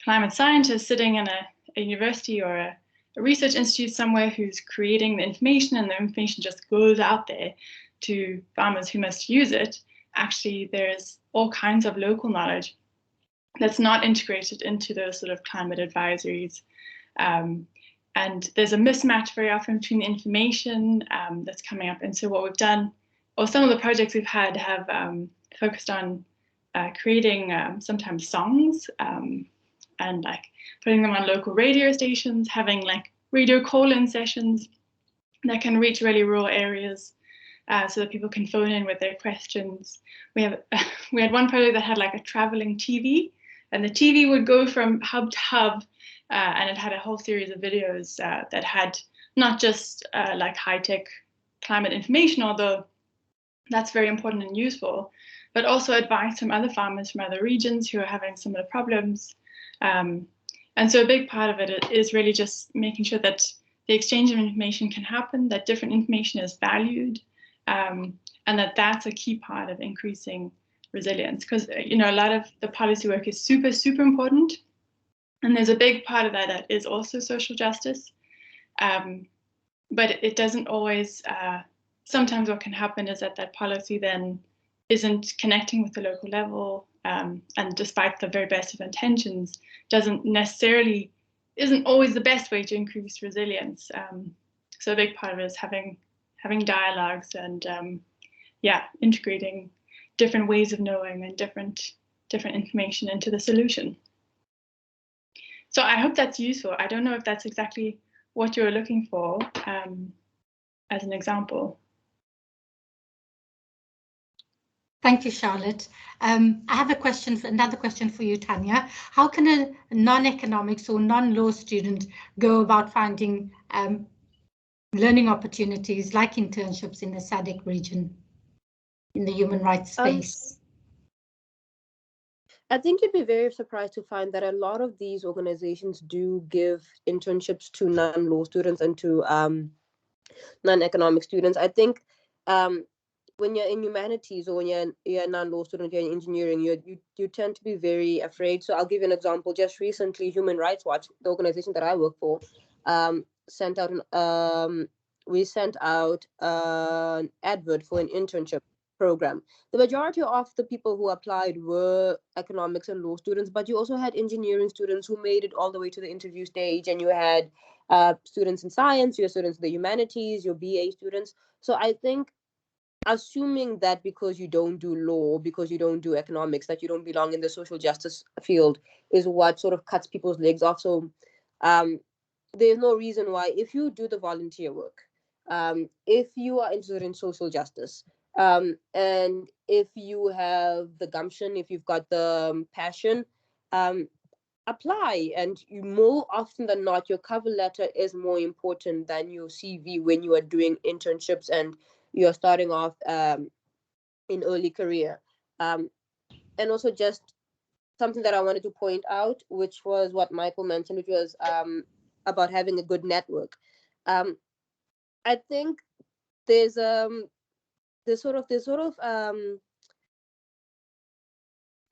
climate scientist sitting in a university or a research institute somewhere who's creating the information, and the information just goes out there to farmers who must use it. Actually, there's all kinds of local knowledge that's not integrated into those sort of climate advisories. And there's a mismatch very often between the information that's coming up. And so what we've done, or some of the projects we've had, have focused on creating sometimes songs and like putting them on local radio stations, having like radio call-in sessions that can reach really rural areas so that people can phone in with their questions. We had one project that had like a traveling TV, and the TV would go from hub to hub, and it had a whole series of videos that had not just like high-tech climate information, although that's very important and useful, but also advice from other farmers from other regions who are having similar problems. And so a big part of it is really just making sure that the exchange of information can happen, that different information is valued, and that's a key part of increasing resilience. Because a lot of the policy work is super, super important, and there's a big part of that is also social justice, but it doesn't always. Sometimes what can happen is that policy then isn't connecting with the local level, and despite the very best of intentions, isn't always the best way to increase resilience. So a big part of it is having dialogues and integrating different ways of knowing and different information into the solution. So I hope that's useful. I don't know if that's exactly what you're looking for as an example. Thank you, Charlotte. I have another question for you, Tanya. How can a non-economics or non-law student go about finding learning opportunities like internships in the SADC region, in the human rights space? I think you'd be very surprised to find that a lot of these organizations do give internships to non-law students and to non-economic students. I think when you're in humanities or when you're a non-law student, you're in engineering, you tend to be very afraid. So I'll give you an example. Just recently, Human Rights Watch, the organization that I work for, sent out an advert for an internship program. The majority of the people who applied were economics and law students, but you also had engineering students who made it all the way to the interview stage, and you had students in science, your students in the humanities, your BA students. So I think assuming that because you don't do law, because you don't do economics, that you don't belong in the social justice field is what sort of cuts people's legs off. So there's no reason why, if you do the volunteer work, if you are interested in social justice, and if you have the gumption, if you've got the passion, apply. And more often than not, your cover letter is more important than your CV when you are doing internships and you're starting off in early career. And also just something that I wanted to point out, which was what Michael mentioned, which was about having a good network. I think there's sort of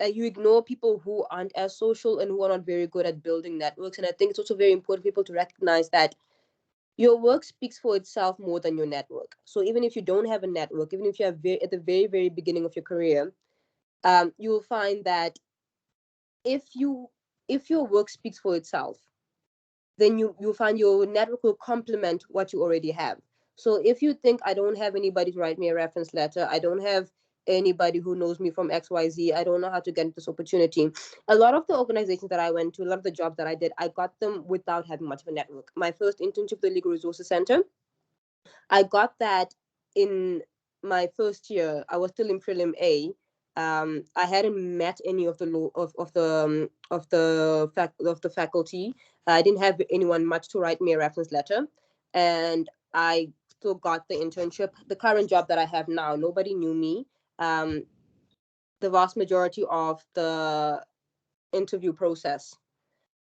you ignore people who aren't as social and who are not very good at building networks. And I think it's also very important for people to recognize that your work speaks for itself more than your network. So even if you don't have a network, even if you're at the very, very beginning of your career, you'll find that if your work speaks for itself, then you'll find your network will complement what you already have. So if you think I don't have anybody to write me a reference letter, I don't have anybody who knows me from XYZ, I don't know how to get this opportunity. A lot of the organizations that I went to, a lot of the jobs that I did, I got them without having much of a network. My first internship at the Legal Resources Center, I got that in my first year. I was still in prelim A. I hadn't met any of the faculty. I didn't have anyone much to write me a reference letter, and I still got the internship. The current job that I have now, nobody knew me. The vast majority of the interview process,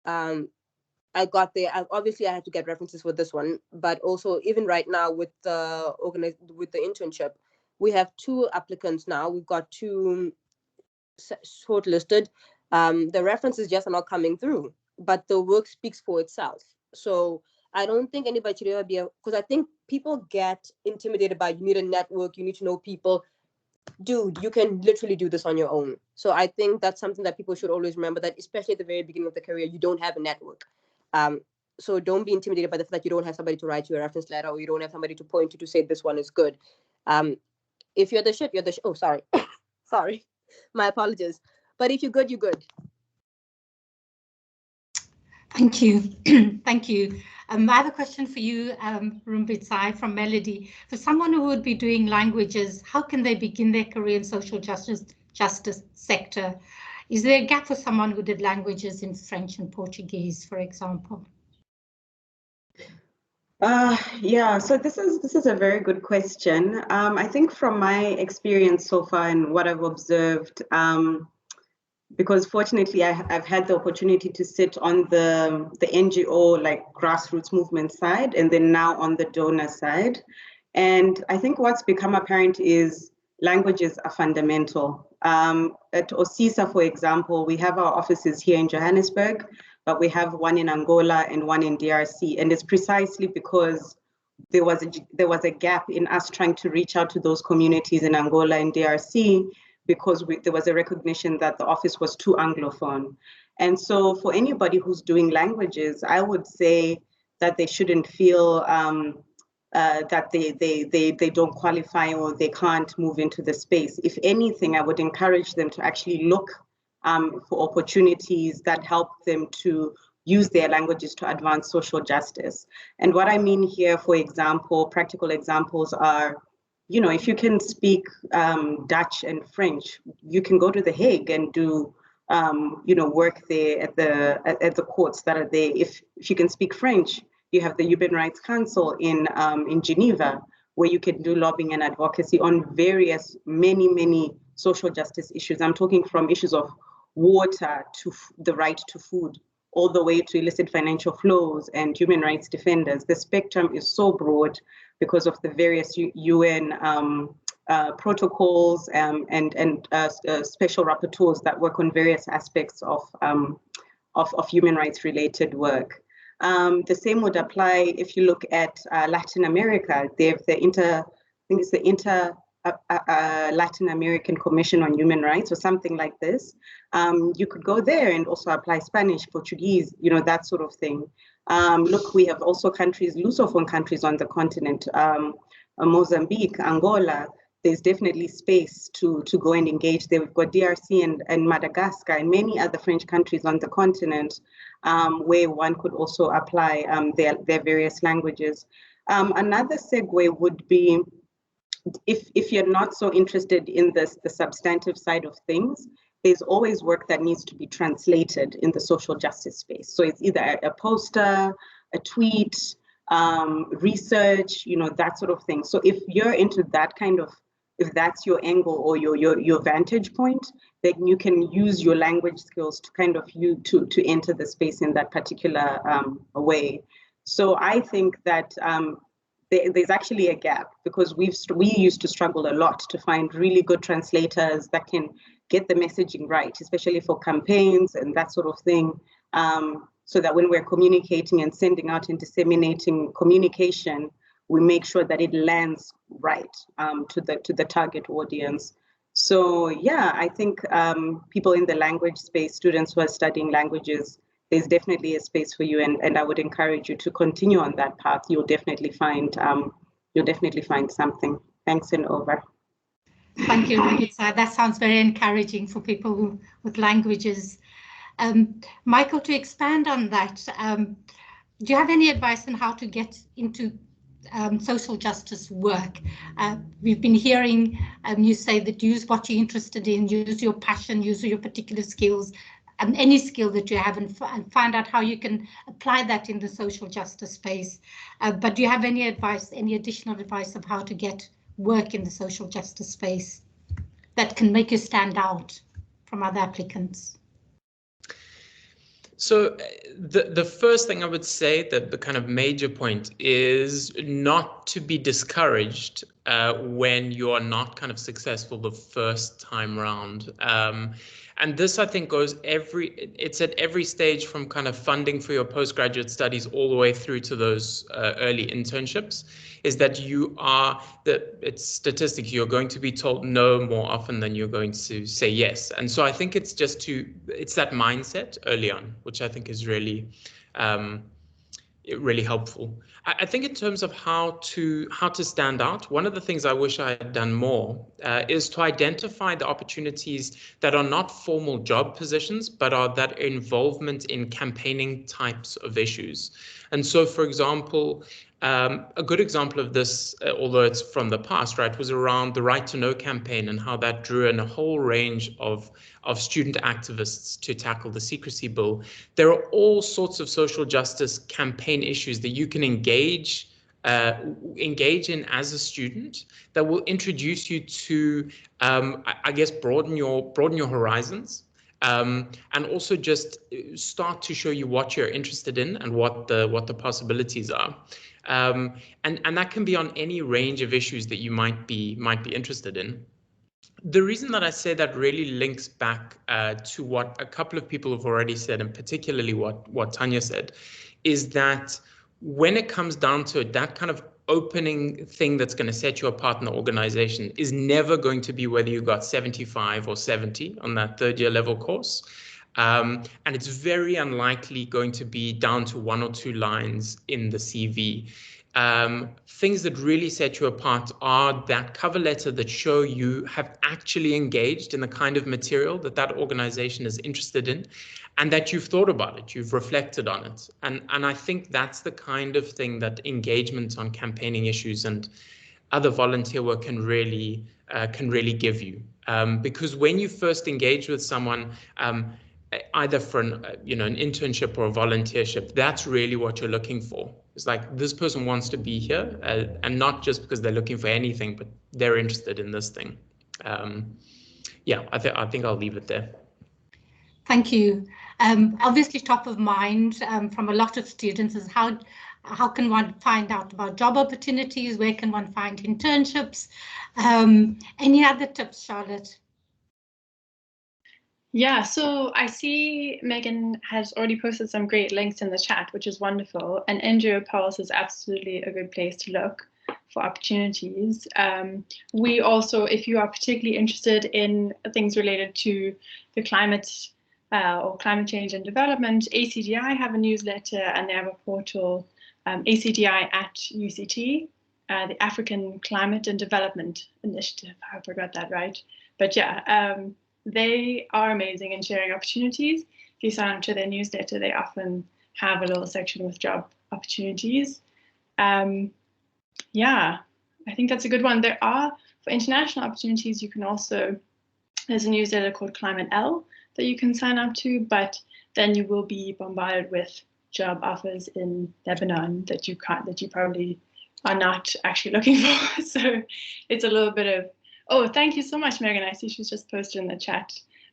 I got there. Obviously, I had to get references for this one, but also even right now with the internship, we have 2 applicants now. We've got 2 shortlisted. The references just are not coming through, but the work speaks for itself. So I don't think anybody should ever be, because I think people get intimidated by, you need a network, you need to know people. Dude, you can literally do this on your own. So I think that's something that people should always remember, that especially at the very beginning of the career, you don't have a network. So don't be intimidated by the fact that you don't have somebody to write you a reference letter, or you don't have somebody to point to say this one is good. If you're the shit, you're the shit. Oh, sorry. Sorry. My apologies. But if you're good, you're good. Thank you. Thank you. I have a question for you, Rumbidzai, from Melody. For someone who would be doing languages, how can they begin their career in social justice sector? Is there a gap for someone who did languages in French and Portuguese, for example? Yeah, so this is a very good question. I think from my experience so far and what I've observed, because fortunately I've had the opportunity to sit on the NGO, like grassroots movement side, and then now on the donor side. And I think what's become apparent is languages are fundamental. At OSISA, for example, we have our offices here in Johannesburg, but we have one in Angola and one in DRC. And it's precisely because there was a gap in us trying to reach out to those communities in Angola and DRC, because there was a recognition that the office was too Anglophone. And so for anybody who's doing languages, I would say that they shouldn't feel that they don't qualify or they can't move into the space. If anything, I would encourage them to actually look for opportunities that help them to use their languages to advance social justice. And what I mean here, for example, practical examples are, you know, if you can speak Dutch and French, you can go to The Hague and do, you know, work there at the courts that are there. If you can speak French, you have the Human Rights Council in Geneva, where you can do lobbying and advocacy on various, many social justice issues. I'm talking from issues of water to the right to food, all the way to illicit financial flows and human rights defenders. The spectrum is so broad because of the various UN protocols and special rapporteurs that work on various aspects of human rights related work. The same would apply if you look at Latin America. They have the Inter Latin American Commission on Human Rights or something like this. You could go there and also apply Spanish, Portuguese, you know, that sort of thing. Look, we have also countries, Lusophone countries on the continent, Mozambique, Angola. There's definitely space to go and engage there. We've got DRC and Madagascar and many other French countries on the continent where one could also apply their various languages. Another segue would be, if you're not so interested in the substantive side of things, there's always work that needs to be translated in the social justice space. So it's either a poster, a tweet, research, you know, that sort of thing. So if you're into that kind of, if that's your angle or your vantage point, then you can use your language skills to kind of to enter the space in that particular way. So I think that there's actually a gap, because we used to struggle a lot to find really good translators that can get the messaging right, especially for campaigns and that sort of thing, so that when we're communicating and sending out and disseminating communication, we make sure that it lands right to the target audience. So yeah, I think people in the language space, students who are studying languages, there's definitely a space for you, and I would encourage you to continue on that path. You'll definitely find you'll definitely find something. Thanks and over. Thank you, Rumbidzai. That sounds very encouraging for people with languages. Michael, to expand on that, do you have any advice on how to get into social justice work? We've been hearing you say that use what you're interested in, use your passion, use your particular skills, and any skill that you have, and find out how you can apply that in the social justice space. But do you have any advice, any additional advice of how to get work in the social justice space that can make you stand out from other applicants? So the first thing I would say, that the kind of major point, is not to be discouraged when you are not kind of successful the first time round. And this, I think, it's at every stage, from kind of funding for your postgraduate studies all the way through to those early internships, is that it's statistics, you're going to be told no more often than you're going to say yes. And so I think it's it's that mindset early on, which I think is really really helpful. I think in terms of how to stand out, one of the things I wish I had done more is to identify the opportunities that are not formal job positions, but are that involvement in campaigning types of issues. And so, for example, a good example of this, although it's from the past, right, was around the Right to Know campaign and how that drew in a whole range of student activists to tackle the secrecy bill. There are all sorts of social justice campaign issues that you can engage in as a student that will introduce you to, I guess, broaden your horizons. And also just start to show you what you're interested in and what the possibilities are. And that can be on any range of issues that you might be interested in. The reason that I say that really links back to what a couple of people have already said, and particularly what Tanya said, is that when it comes down to it, that kind of opening thing that's going to set you apart in the organization is never going to be whether you got 75 or 70 on that third year level course. And it's very unlikely going to be down to 1 or 2 lines in the CV. Things that really set you apart are that cover letter that show you have actually engaged in the kind of material that organization is interested in, and that you've thought about it, you've reflected on it. And I think that's the kind of thing that engagement on campaigning issues and other volunteer work can really give you. Because when you first engage with someone, either for an internship or a volunteership, that's really what you're looking for. It's like, this person wants to be here, and not just because they're looking for anything, but they're interested in this thing. Yeah, I think I'll leave it there. Thank you. Obviously, top of mind from a lot of students is how can one find out about job opportunities? Where can one find internships? Any other tips, Charlotte? Yeah, so I see Megan has already posted some great links in the chat, which is wonderful. And NGO Pulse is absolutely a good place to look for opportunities. We also, if you are particularly interested in things related to the climate or climate change and development, ACDI have a newsletter and they have a portal, ACDI at UCT, the African Climate and Development Initiative. I hope I got that right. But yeah, they are amazing in sharing opportunities. If you sign up to their newsletter, they often have a little section with job opportunities. Yeah, I think that's a good one. There are, for international opportunities, you can also, there's a newsletter called Climate L that you can sign up to, but then you will be bombarded with job offers in Lebanon that you probably are not actually looking for. So it's a little bit of, oh, thank you so much, Megan. I see she's just posted in the chat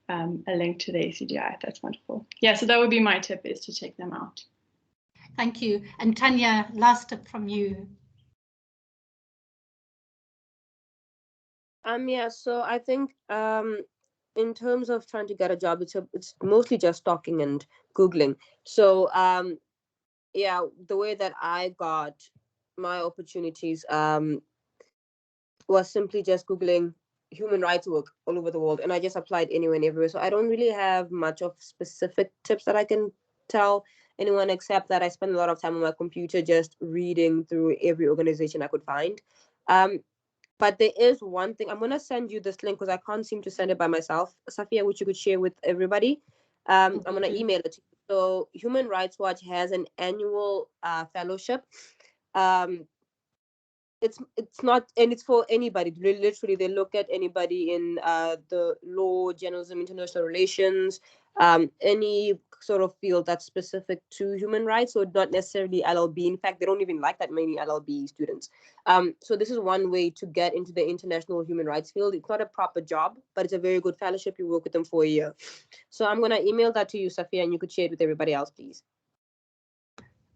a link to the ACDI. That's wonderful. Yeah, so that would be my tip, is to check them out. Thank you. And Tanya, last tip from you. Yeah, so I think in terms of trying to get a job, it's mostly just talking and Googling. So yeah, the way that I got my opportunities was simply just Googling human rights work all over the world, and I just applied anywhere and everywhere. So I don't really have much of specific tips that I can tell, anyone except that I spend a lot of time on my computer just reading through every organization I could find. But there is one thing. I'm going to send you this link because I can't seem to send it by myself, Safia, which you could share with everybody. I'm going to email it to you. So Human Rights Watch has an annual fellowship. It's not, and it's for anybody. Literally, they look at anybody in the law, journalism, international relations, any sort of field that's specific to human rights. So not necessarily LLB. In fact, they don't even like that many LLB students. So this is one way to get into the international human rights field. It's not a proper job, but it's a very good fellowship. You work with them for a year. So I'm going to email that to you, Safia, and you could share it with everybody else, please.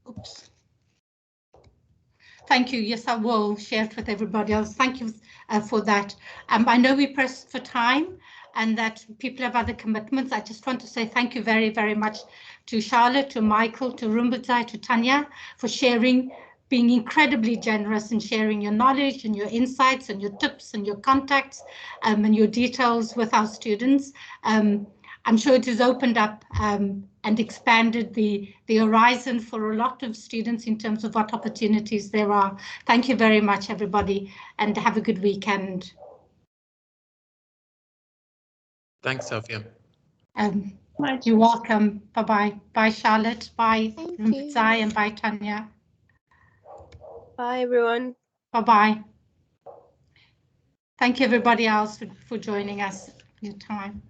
Oops. Thank you. Yes, I will share it with everybody else. Thank you for that. I know we pressed for time and that people have other commitments. I just want to say thank you very, very much to Charlotte, to Michael, to Rumbidzai, to Tanya for sharing, being incredibly generous and sharing your knowledge and your insights and your tips and your contacts and your details with our students. I'm sure it has opened up and expanded the horizon for a lot of students in terms of what opportunities there are. Thank you very much, everybody, and have a good weekend. Thanks, Safia. You're welcome. Bye-bye. Bye, Charlotte. Bye, Rumbidzai, and bye, Tanya. Bye, everyone. Bye-bye. Thank you, everybody else, for joining us your time.